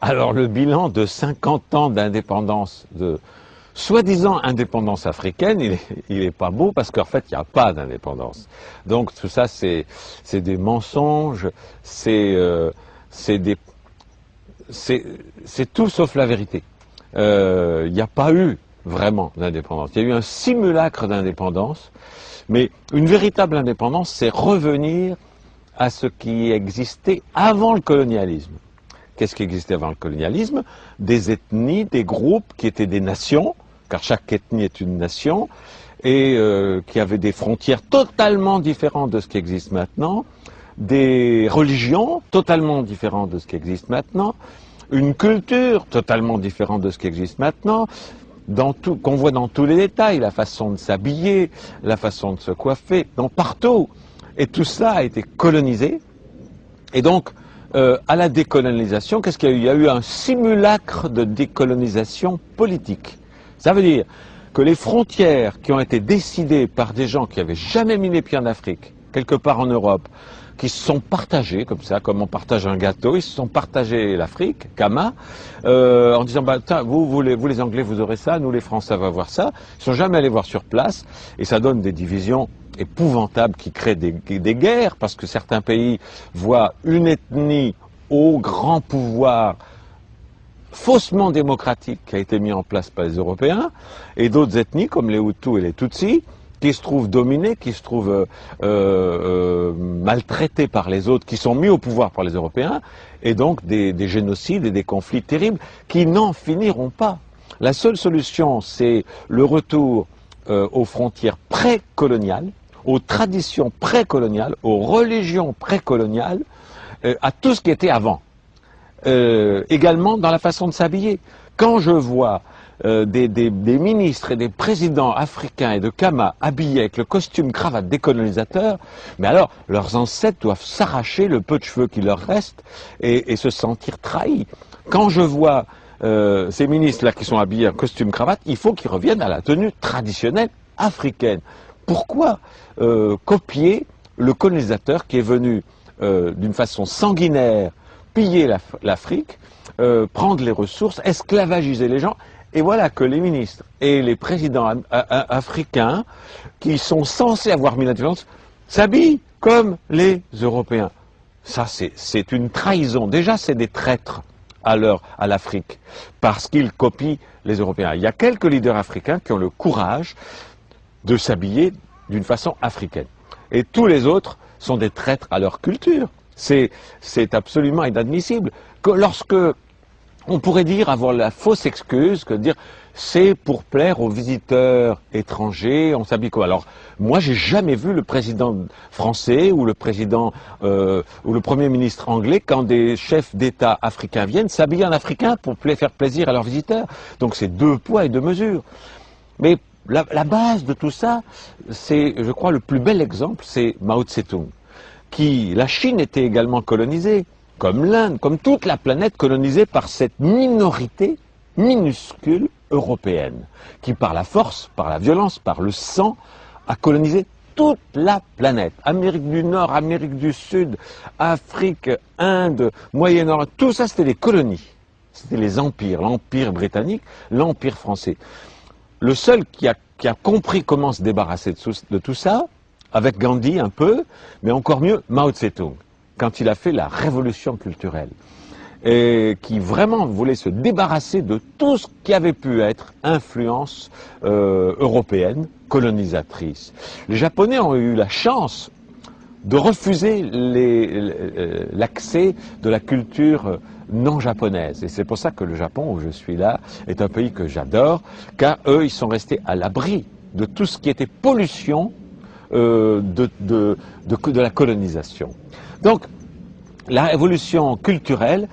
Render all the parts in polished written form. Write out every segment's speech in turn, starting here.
Alors le bilan de 50 ans d'indépendance, de soi-disant indépendance africaine, il est pas beau parce qu'en fait il n'y a pas d'indépendance. Donc tout ça c'est des mensonges, c'est tout sauf la vérité. Il n'y a pas eu vraiment d'indépendance. Il y a eu un simulacre d'indépendance, mais une véritable indépendance, c'est revenir à ce qui existait avant le colonialisme. Qu'est-ce qui existait avant le colonialisme? Des ethnies, des groupes qui étaient des nations, car chaque ethnie est une nation, et qui avaient des frontières totalement différentes de ce qui existe maintenant, des religions totalement différentes de ce qui existe maintenant, une culture totalement différente de ce qui existe maintenant, qu'on voit dans tous les détails, la façon de s'habiller, la façon de se coiffer, partout. Et tout ça a été colonisé, et donc, à la décolonisation, qu'est-ce qu'il y a eu? Il y a eu un simulacre de décolonisation politique. Ça veut dire que les frontières qui ont été décidées par des gens qui n'avaient jamais mis les pieds en Afrique, quelque part en Europe, qui se sont partagés, comme ça, comme on partage un gâteau, ils se sont partagés l'Afrique, Kama, en disant, bah, vous les Anglais, vous aurez ça, nous les Français, on va voir ça. Ils ne sont jamais allés voir sur place, et ça donne des divisions épouvantables qui créent des guerres, parce que certains pays voient une ethnie au grand pouvoir faussement démocratique qui a été mis en place par les Européens, et d'autres ethnies, comme les Hutus et les Tutsis, qui se trouvent dominés, qui se trouvent maltraités par les autres, qui sont mis au pouvoir par les Européens, et donc des génocides et des conflits terribles qui n'en finiront pas. La seule solution, c'est le retour aux frontières précoloniales, aux traditions précoloniales, aux religions précoloniales, à tout ce qui était avant. Également dans la façon de s'habiller. Quand je vois des ministres et des présidents africains et de Kama habillés avec le costume cravate des colonisateurs, mais alors leurs ancêtres doivent s'arracher le peu de cheveux qui leur reste et se sentir trahis. Quand je vois ces ministres-là qui sont habillés en costume cravate, il faut qu'ils reviennent à la tenue traditionnelle africaine. Pourquoi copier le colonisateur qui est venu d'une façon sanguinaire piller l'Afrique, prendre les ressources, esclavagiser les gens? Et voilà que les ministres et les présidents africains, qui sont censés avoir mis l'indépendance, s'habillent comme les Européens. Ça, c'est une trahison. Déjà, c'est des traîtres à l'Afrique, parce qu'ils copient les Européens. Il y a quelques leaders africains qui ont le courage de s'habiller d'une façon africaine. Et tous les autres sont des traîtres à leur culture. C'est absolument inadmissible. Lorsque on pourrait dire, avoir la fausse excuse, que dire c'est pour plaire aux visiteurs étrangers, on s'habille quoi? Alors, moi, j'ai jamais vu le président français ou le président ou le premier ministre anglais, quand des chefs d'État africains viennent, s'habiller en africain pour faire plaisir à leurs visiteurs. Donc, c'est deux poids et deux mesures. Mais la base de tout ça, c'est, je crois, le plus bel exemple, c'est Mao Tse-tung. La Chine était également colonisée, comme l'Inde, comme toute la planète colonisée par cette minorité minuscule européenne, qui par la force, par la violence, par le sang, a colonisé toute la planète. Amérique du Nord, Amérique du Sud, Afrique, Inde, Moyen-Orient, tout ça c'était des colonies. C'était les empires, l'empire britannique, l'empire français. Le seul qui a compris comment se débarrasser de tout ça, avec Gandhi un peu, mais encore mieux Mao Tse-tung, quand il a fait la révolution culturelle, et qui vraiment voulait se débarrasser de tout ce qui avait pu être influence européenne, colonisatrice. Les Japonais ont eu la chance de refuser l'accès de la culture non japonaise. Et c'est pour ça que le Japon, où je suis là, est un pays que j'adore, car eux, ils sont restés à l'abri de tout ce qui était pollution de la colonisation. Donc, la révolution culturelle,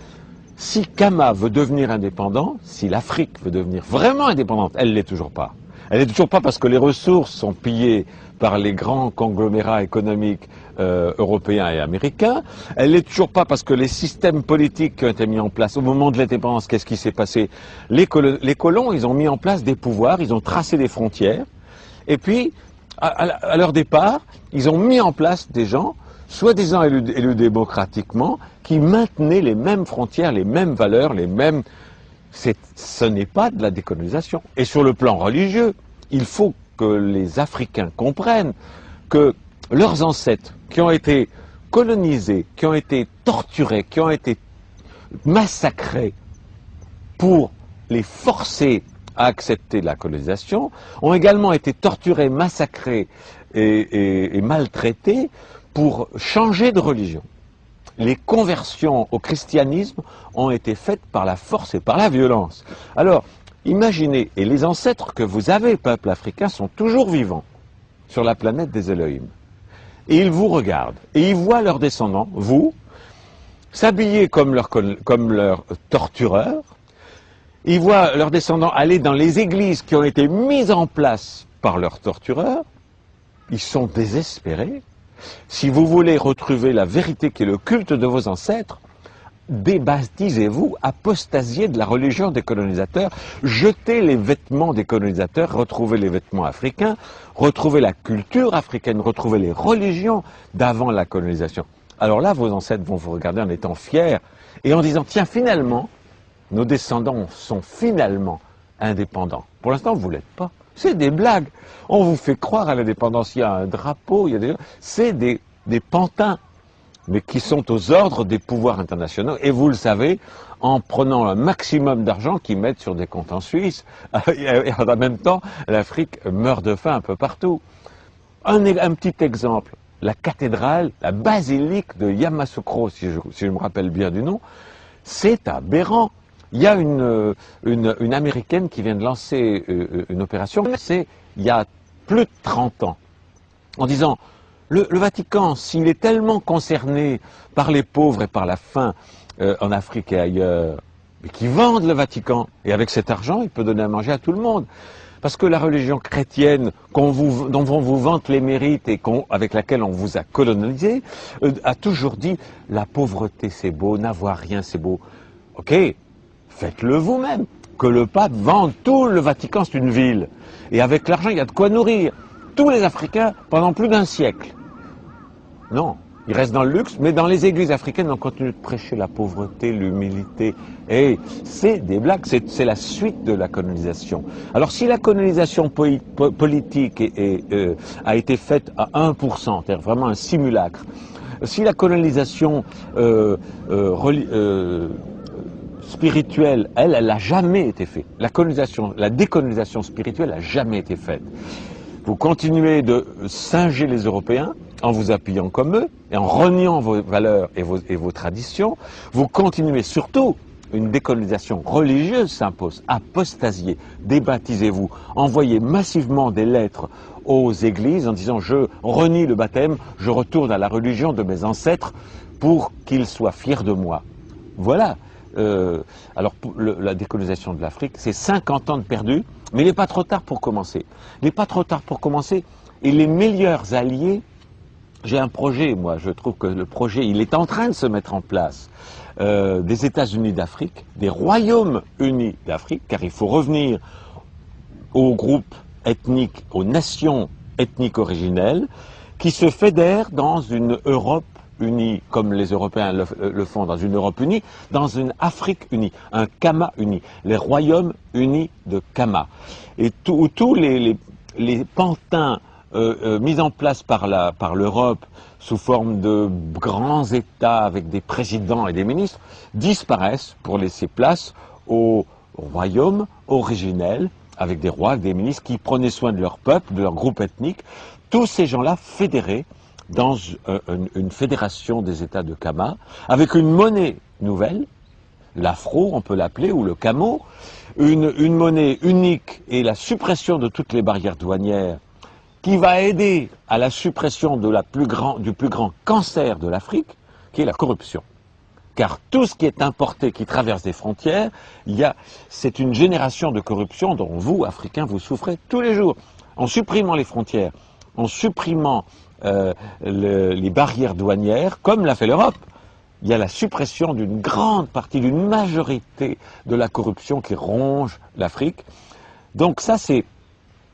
si Kama veut devenir indépendant, si l'Afrique veut devenir vraiment indépendante, elle ne l'est toujours pas. Elle n'est toujours pas parce que les ressources sont pillées par les grands conglomérats économiques européens et américains. Elle n'est toujours pas parce que les systèmes politiques qui ont été mis en place au moment de l'indépendance, qu'est-ce qui s'est passé? Les colons, ils ont mis en place des pouvoirs, ils ont tracé des frontières, et puis, à leur départ, ils ont mis en place des gens soi-disant élus démocratiquement, qui maintenaient les mêmes frontières, les mêmes valeurs, les mêmes... Ce n'est pas de la décolonisation. Et sur le plan religieux, il faut que les Africains comprennent que leurs ancêtres qui ont été colonisés, qui ont été torturés, qui ont été massacrés pour les forcer à accepter la colonisation, ont également été torturés, massacrés et maltraités pour changer de religion. Les conversions au christianisme ont été faites par la force et par la violence. Alors, imaginez, et les ancêtres que vous avez, peuple africain, sont toujours vivants sur la planète des Elohim. Et ils vous regardent, et ils voient leurs descendants, vous, s'habiller comme leurs tortureurs. Ils voient leurs descendants aller dans les églises qui ont été mises en place par leurs tortureurs. Ils sont désespérés. Si vous voulez retrouver la vérité qui est le culte de vos ancêtres, débaptisez-vous, apostasiez de la religion des colonisateurs, jetez les vêtements des colonisateurs, retrouvez les vêtements africains, retrouvez la culture africaine, retrouvez les religions d'avant la colonisation. Alors là, vos ancêtres vont vous regarder en étant fiers et en disant, tiens, finalement, nos descendants sont finalement indépendants. Pour l'instant, vous ne l'êtes pas. C'est des blagues. On vous fait croire à l'indépendance. Il y a un drapeau, il y a des... C'est des pantins, mais qui sont aux ordres des pouvoirs internationaux. Et vous le savez, en prenant un maximum d'argent qu'ils mettent sur des comptes en Suisse. Et en même temps, l'Afrique meurt de faim un peu partout. Un petit exemple. La cathédrale, la basilique de Yamoussoukro, si je me rappelle bien du nom, c'est aberrant. Il y a une Américaine qui vient de lancer une opération, c'est il y a plus de 30 ans, en disant, le Vatican, s'il est tellement concerné par les pauvres et par la faim en Afrique et ailleurs, mais qu'ils vendent le Vatican, et avec cet argent, il peut donner à manger à tout le monde. Parce que la religion chrétienne dont on vous vante les mérites et avec laquelle on vous a colonisé, a toujours dit, la pauvreté c'est beau, n'avoir rien c'est beau. Ok, faites-le vous-même. Que le pape vende tout le Vatican, c'est une ville. Et avec l'argent, il y a de quoi nourrir tous les Africains pendant plus d'un siècle. Non, ils restent dans le luxe, mais dans les églises africaines, on continue de prêcher la pauvreté, l'humilité. Et c'est des blagues, c'est la suite de la colonisation. Alors si la colonisation politique a été faite à 1%, c'est-à-dire vraiment un simulacre, si la colonisation spirituelle, elle n'a jamais été faite. La décolonisation spirituelle n'a jamais été faite. Vous continuez de singer les Européens en vous appuyant comme eux et en reniant vos valeurs et vos traditions. Vous continuez surtout, une décolonisation religieuse s'impose. Apostasiez, débaptisez-vous, envoyez massivement des lettres aux églises en disant je renie le baptême, je retourne à la religion de mes ancêtres pour qu'ils soient fiers de moi. Voilà. Alors la décolonisation de l'Afrique, c'est 50 ans de perdu, mais il n'est pas trop tard pour commencer. Il n'est pas trop tard pour commencer. Et les meilleurs alliés, j'ai un projet, moi, je trouve que le projet, il est en train de se mettre en place, des États-Unis d'Afrique, des Royaumes unis d'Afrique, car il faut revenir aux groupes ethniques, aux nations ethniques originelles, qui se fédèrent dans une Europe unis, comme les Européens le font, dans une Europe unie, dans une Afrique unie, un Kama uni, les royaumes unis de Kama. Et tous les pantins mis en place par l'Europe sous forme de grands États avec des présidents et des ministres disparaissent pour laisser place aux royaumes originels avec des rois, des ministres qui prenaient soin de leur peuple, de leur groupe ethnique, tous ces gens-là fédérés dans une fédération des États de Kama, avec une monnaie nouvelle, l'afro, on peut l'appeler, ou le camo, une monnaie unique et la suppression de toutes les barrières douanières, qui va aider à la suppression du plus grand cancer de l'Afrique, qui est la corruption. Car tout ce qui est importé, qui traverse des frontières, c'est une génération de corruption dont vous, Africains, vous souffrez tous les jours. En supprimant les frontières, en supprimant les barrières douanières, comme l'a fait l'Europe, il y a la suppression d'une grande partie, d'une majorité de la corruption qui ronge l'Afrique. Donc ça, c'est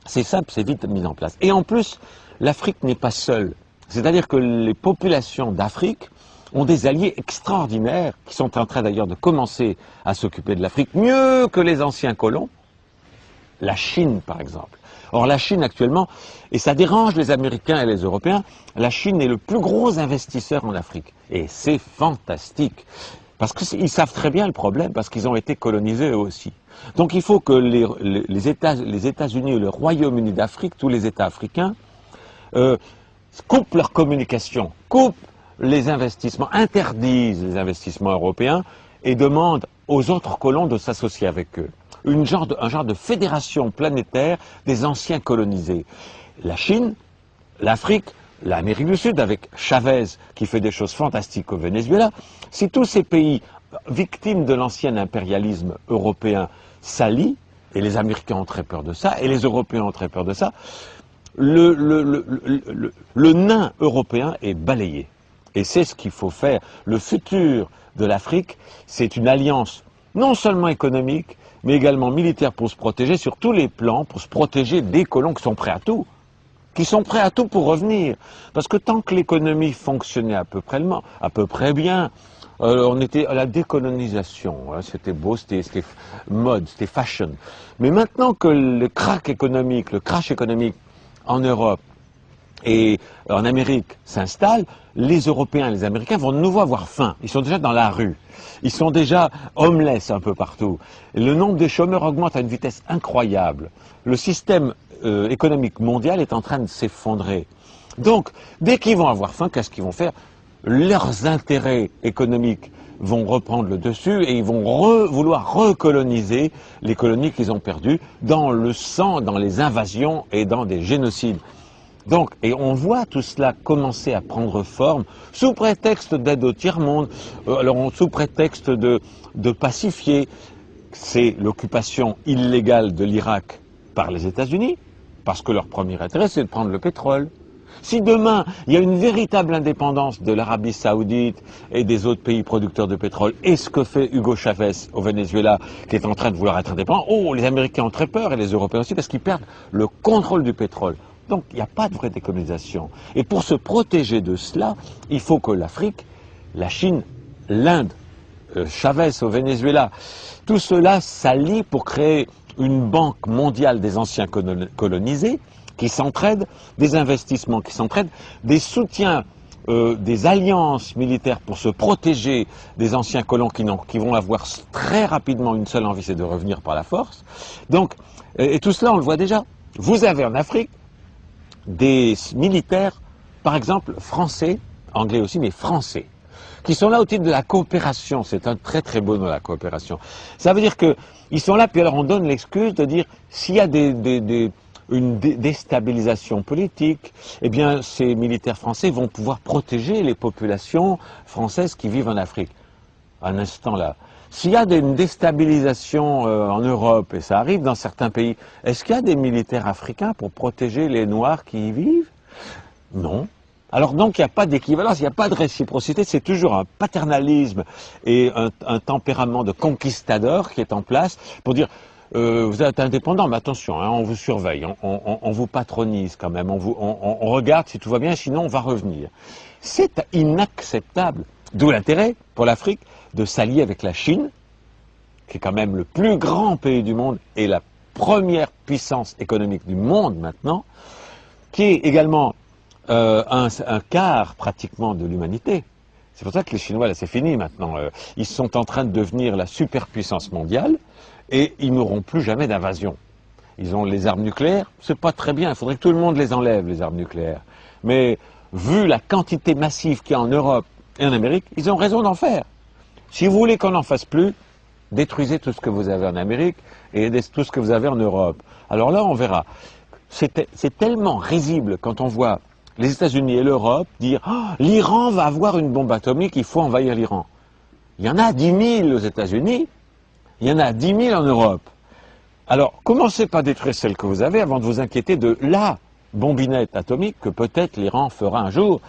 simple, c'est vite mis en place. Et en plus, l'Afrique n'est pas seule. C'est-à-dire que les populations d'Afrique ont des alliés extraordinaires qui sont en train d'ailleurs de commencer à s'occuper de l'Afrique mieux que les anciens colons. La Chine, par exemple. Or, la Chine, actuellement, et ça dérange les Américains et les Européens, la Chine est le plus gros investisseur en Afrique. Et c'est fantastique. Parce qu'ils savent très bien le problème, parce qu'ils ont été colonisés eux aussi. Donc il faut que les États-Unis et le Royaume-Uni d'Afrique, tous les États africains, coupent leur communication, coupent les investissements, interdisent les investissements européens et demandent aux autres colons de s'associer avec eux. Un genre de fédération planétaire des anciens colonisés. La Chine, l'Afrique, l'Amérique du Sud, avec Chavez qui fait des choses fantastiques au Venezuela, si tous ces pays victimes de l'ancien impérialisme européen s'allient, et les Américains ont très peur de ça, et les Européens ont très peur de ça, le nain européen est balayé. Et c'est ce qu'il faut faire. Le futur de l'Afrique, c'est une alliance non seulement économique, mais également militaire pour se protéger sur tous les plans, pour se protéger des colons qui sont prêts à tout. Qui sont prêts à tout pour revenir. Parce que tant que l'économie fonctionnait à peu près bien, on était à la décolonisation, hein, c'était beau, c'était mode, c'était fashion. Mais maintenant que le crash économique en Europe et en Amérique s'installe, les Européens et les Américains vont de nouveau avoir faim. Ils sont déjà dans la rue. Ils sont déjà homeless un peu partout. Et le nombre de chômeurs augmente à une vitesse incroyable. Le système économique mondial est en train de s'effondrer. Donc, dès qu'ils vont avoir faim, qu'est-ce qu'ils vont faire? Leurs intérêts économiques vont reprendre le dessus et ils vont vouloir recoloniser les colonies qu'ils ont perdues dans le sang, dans les invasions et dans des génocides. Donc, et on voit tout cela commencer à prendre forme sous prétexte d'aide au tiers-monde, sous prétexte de pacifier. C'est l'occupation illégale de l'Irak par les États-Unis, parce que leur premier intérêt, c'est de prendre le pétrole. Si demain, il y a une véritable indépendance de l'Arabie Saoudite et des autres pays producteurs de pétrole, et ce que fait Hugo Chavez au Venezuela, qui est en train de vouloir être indépendant, les Américains ont très peur, et les Européens aussi, parce qu'ils perdent le contrôle du pétrole. Donc, il n'y a pas de vraie décolonisation. Et pour se protéger de cela, il faut que l'Afrique, la Chine, l'Inde, Chavez au Venezuela, tout cela s'allie pour créer une banque mondiale des anciens colonisés qui s'entraident, des investissements qui s'entraident, des soutiens, des alliances militaires pour se protéger des anciens colons qui vont avoir très rapidement une seule envie, c'est de revenir par la force. Donc, et tout cela, on le voit déjà. Vous avez en Afrique des militaires, par exemple français, anglais aussi, mais français, qui sont là au titre de la coopération. C'est un très très beau nom, la coopération. Ça veut dire qu'ils sont là, puis alors on donne l'excuse de dire s'il y a une déstabilisation politique, eh bien ces militaires français vont pouvoir protéger les populations françaises qui vivent en Afrique. Un instant là. S'il y a une déstabilisation en Europe, et ça arrive dans certains pays, est-ce qu'il y a des militaires africains pour protéger les Noirs qui y vivent? Non. Alors donc il n'y a pas d'équivalence, il n'y a pas de réciprocité, c'est toujours un paternalisme et un tempérament de conquistador qui est en place pour dire vous êtes indépendant, mais attention, hein, on vous surveille, on vous patronise quand même, on regarde si tout va bien, sinon on va revenir. C'est inacceptable. D'où l'intérêt pour l'Afrique de s'allier avec la Chine, qui est quand même le plus grand pays du monde et la première puissance économique du monde maintenant, qui est également un quart pratiquement de l'humanité. C'est pour ça que les Chinois, là c'est fini maintenant, ils sont en train de devenir la superpuissance mondiale et ils n'auront plus jamais d'invasion. Ils ont les armes nucléaires, c'est pas très bien, il faudrait que tout le monde les enlève, les armes nucléaires. Mais vu la quantité massive qu'il y a en Europe et en Amérique, ils ont raison d'en faire. Si vous voulez qu'on n'en fasse plus, détruisez tout ce que vous avez en Amérique et tout ce que vous avez en Europe. Alors là, on verra. C'est tellement risible quand on voit les États-Unis et l'Europe dire oh, « l'Iran va avoir une bombe atomique, il faut envahir l'Iran ». Il y en a 10 000 aux États-Unis, il y en a 10 000 en Europe. Alors, commencez par détruire celle que vous avez avant de vous inquiéter de la bombinette atomique que peut-être l'Iran fera un jour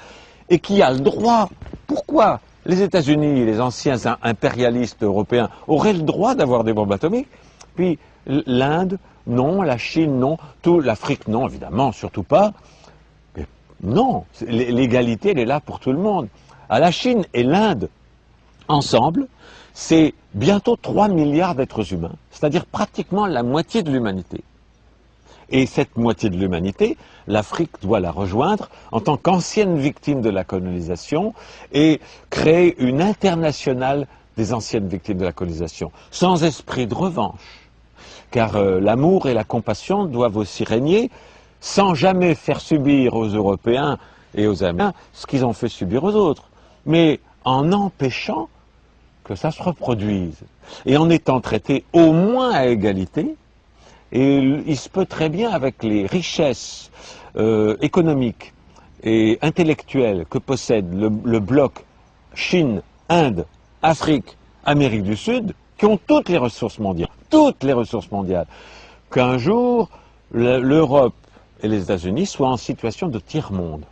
et qui a le droit. Pourquoi les États-Unis, les anciens impérialistes européens, auraient le droit d'avoir des bombes atomiques? Puis l'Inde, non, la Chine, non, l'Afrique, non, évidemment, surtout pas. Mais Non, l'égalité, elle est là pour tout le monde. À la Chine et l'Inde, ensemble, c'est bientôt 3 milliards d'êtres humains, c'est-à-dire pratiquement la moitié de l'humanité. Et cette moitié de l'humanité, l'Afrique doit la rejoindre en tant qu'ancienne victime de la colonisation et créer une internationale des anciennes victimes de la colonisation, sans esprit de revanche. Car l'amour et la compassion doivent aussi régner, sans jamais faire subir aux Européens et aux Américains ce qu'ils ont fait subir aux autres, mais en empêchant que ça se reproduise, et en étant traités au moins à égalité. Et il se peut très bien, avec les richesses économiques et intellectuelles que possède le bloc Chine, Inde, Afrique, Amérique du Sud, qui ont toutes les ressources mondiales, qu'un jour l'Europe et les États-Unis soient en situation de tiers-monde.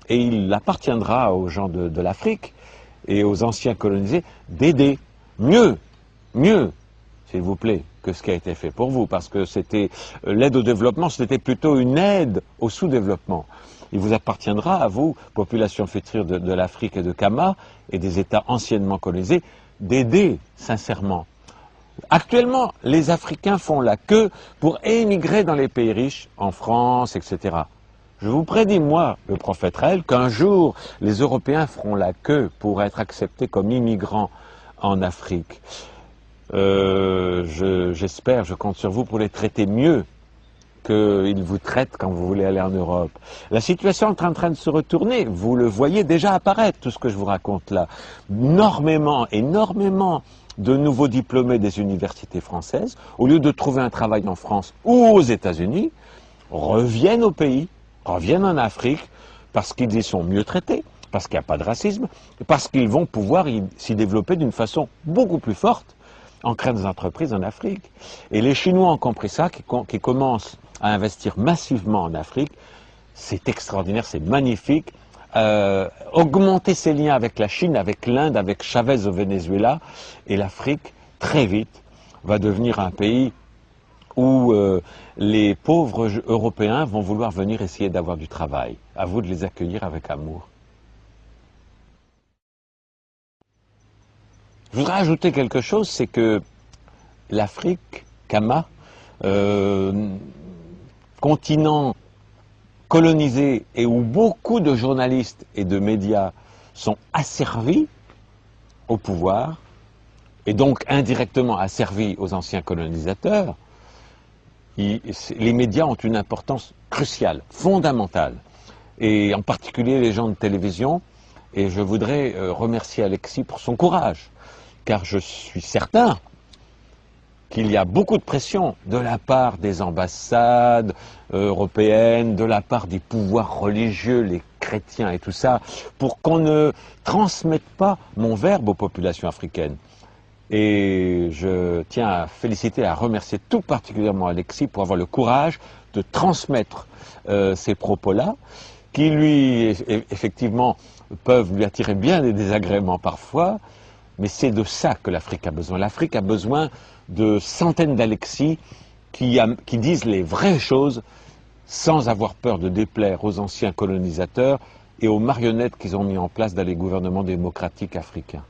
Et il appartiendra aux gens de l'Afrique et aux anciens colonisés d'aider mieux, s'il vous plaît, que ce qui a été fait pour vous, parce que c'était l'aide au développement, c'était plutôt une aide au sous-développement. Il vous appartiendra, à vous, population future de l'Afrique et de Kama, et des États anciennement colonisés, d'aider sincèrement. Actuellement, les Africains font la queue pour émigrer dans les pays riches, en France, etc. Je vous prédis, moi, le prophète Raël, qu'un jour, les Européens feront la queue pour être acceptés comme immigrants en Afrique. J'espère, je compte sur vous pour les traiter mieux qu'ils vous traitent quand vous voulez aller en Europe. La situation est en train de se retourner, vous le voyez déjà apparaître, tout ce que je vous raconte là. Énormément de nouveaux diplômés des universités françaises, au lieu de trouver un travail en France ou aux États-Unis, reviennent au pays, reviennent en Afrique, parce qu'ils y sont mieux traités, parce qu'il n'y a pas de racisme, parce qu'ils vont pouvoir s'y développer d'une façon beaucoup plus forte, en créant des entreprises en Afrique. Et les Chinois ont compris ça, qui commencent à investir massivement en Afrique. C'est extraordinaire, c'est magnifique. Augmenter ses liens avec la Chine, avec l'Inde, avec Chavez au Venezuela, et l'Afrique, très vite, va devenir un pays où les pauvres Européens vont vouloir venir essayer d'avoir du travail. À vous de les accueillir avec amour. Je voudrais ajouter quelque chose, c'est que l'Afrique, Kama, continent colonisé et où beaucoup de journalistes et de médias sont asservis au pouvoir, et donc indirectement asservis aux anciens colonisateurs, les médias ont une importance cruciale, fondamentale, et en particulier les gens de télévision, et je voudrais remercier Alexis pour son courage. Car je suis certain qu'il y a beaucoup de pression de la part des ambassades européennes, de la part des pouvoirs religieux, les chrétiens et tout ça, pour qu'on ne transmette pas mon verbe aux populations africaines. Et je tiens à féliciter, à remercier tout particulièrement Alexis pour avoir le courage de transmettre ces propos-là, qui lui, effectivement, peuvent lui attirer bien des désagréments parfois. Mais c'est de ça que l'Afrique a besoin. L'Afrique a besoin de centaines d'Alexis qui disent les vraies choses sans avoir peur de déplaire aux anciens colonisateurs et aux marionnettes qu'ils ont mis en place dans les gouvernements démocratiques africains.